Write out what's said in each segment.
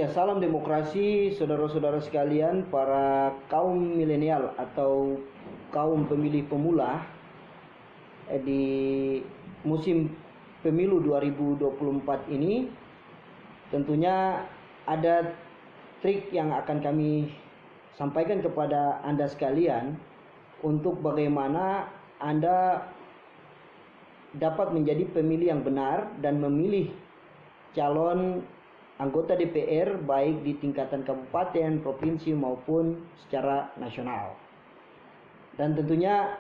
salam demokrasi saudara-saudara sekalian, para kaum milenial atau kaum pemilih pemula di musim pemilu 2024 ini. Tentunya ada trik yang akan kami sampaikan kepada Anda sekalian untuk bagaimana Anda dapat menjadi pemilih yang benar dan memilih calon anggota DPR baik di tingkatan kabupaten, provinsi maupun secara nasional. Dan tentunya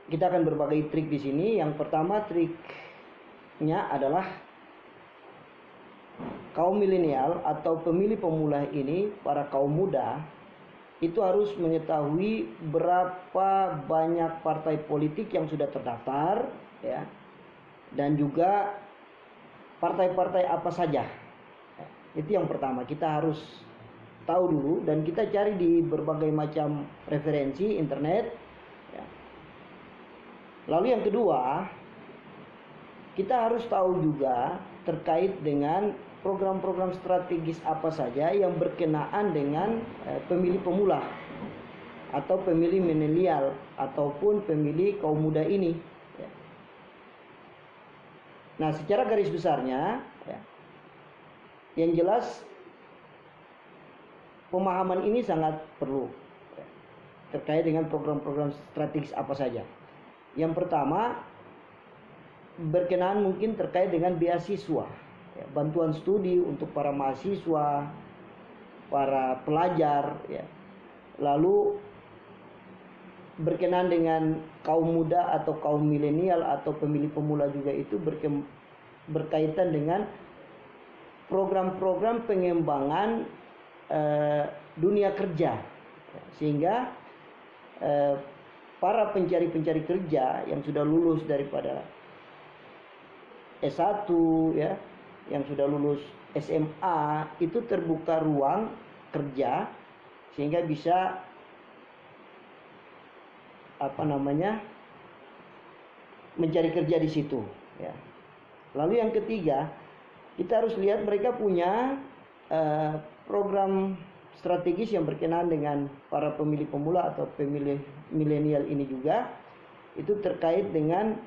kita akan berbagai trik di sini. Yang pertama, triknya adalah kaum milenial atau pemilih pemula ini, para kaum muda, itu harus mengetahui berapa banyak partai politik yang sudah terdaftar, ya, dan juga partai-partai apa saja. Itu yang pertama, kita harus tahu dulu, dan kita cari di berbagai macam referensi internet, ya. Lalu yang kedua, kita harus tahu juga terkait dengan program-program strategis apa saja yang berkenaan dengan pemilih pemula atau pemilih milenial ataupun pemilih kaum muda ini, ya. Nah, secara garis besarnya, ya, yang jelas pemahaman ini sangat perlu, ya, terkait dengan program-program strategis apa saja. Yang pertama, berkenaan mungkin terkait dengan beasiswa, ya, bantuan studi untuk para mahasiswa, para pelajar, ya. Lalu berkenaan dengan kaum muda atau kaum milenial atau pemilih pemula juga, itu berkaitan dengan program-program pengembangan dunia kerja, sehingga para pencari-pencari kerja yang sudah lulus daripada S1, ya, yang sudah lulus SMA, itu terbuka ruang kerja sehingga bisa mencari kerja di situ, ya. Lalu yang ketiga, kita harus lihat mereka punya program strategis yang berkenaan dengan para pemilih pemula atau pemilih milenial ini juga. Itu terkait dengan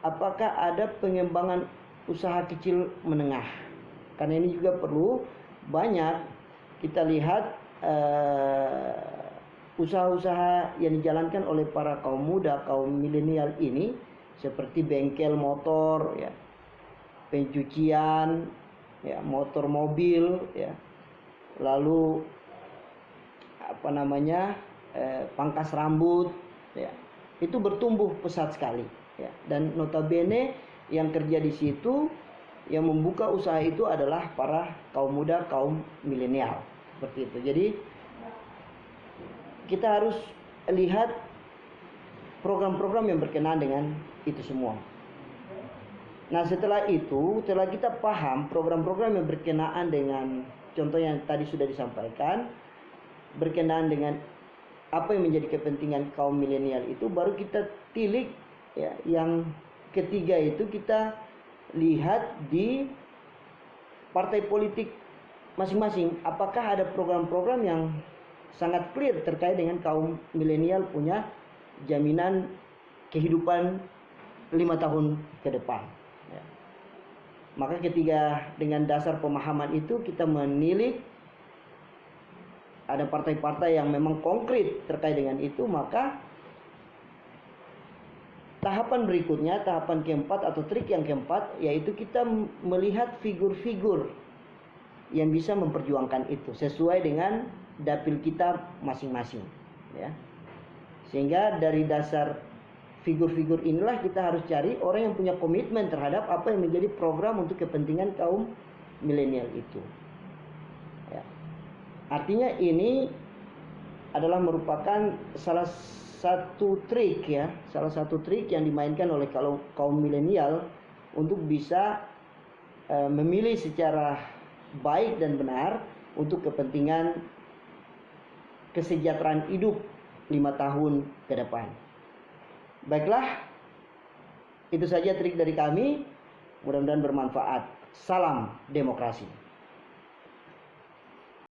apakah ada pengembangan usaha kecil menengah. Karena ini juga perlu banyak kita lihat usaha-usaha yang dijalankan oleh para kaum muda, kaum milenial ini, seperti bengkel motor, ya, pencucian, ya, motor mobil, ya, lalu pangkas rambut, ya, itu bertumbuh pesat sekali, ya. Dan notabene yang kerja di situ, yang membuka usaha itu adalah para kaum muda, kaum milenial, seperti itu. Jadi kita harus lihat program-program yang berkenaan dengan itu semua. Nah, setelah itu, setelah kita paham program-program yang berkenaan dengan contoh yang tadi sudah disampaikan, berkenaan dengan apa yang menjadi kepentingan kaum milenial itu, baru kita tilik, ya, yang ketiga itu kita lihat di partai politik masing-masing, apakah ada program-program yang sangat clear terkait dengan kaum milenial punya jaminan kehidupan 5 tahun ke depan, ya. Maka ketika dengan dasar pemahaman itu kita menilik ada partai-partai yang memang konkret terkait dengan itu, maka tahapan berikutnya, tahapan keempat atau trik yang keempat, yaitu kita melihat figur-figur yang bisa memperjuangkan itu sesuai dengan dapil kita masing-masing, ya. Sehingga dari dasar figur-figur inilah kita harus cari orang yang punya komitmen terhadap apa yang menjadi program untuk kepentingan kaum milenial itu, ya. Artinya ini adalah merupakan salah satu trik, ya, salah satu trik yang dimainkan oleh kaum milenial untuk bisa memilih secara baik dan benar untuk kepentingan kesejahteraan hidup 5 tahun ke depan. Baiklah, itu saja trik dari kami. Mudah-mudahan bermanfaat. Salam demokrasi.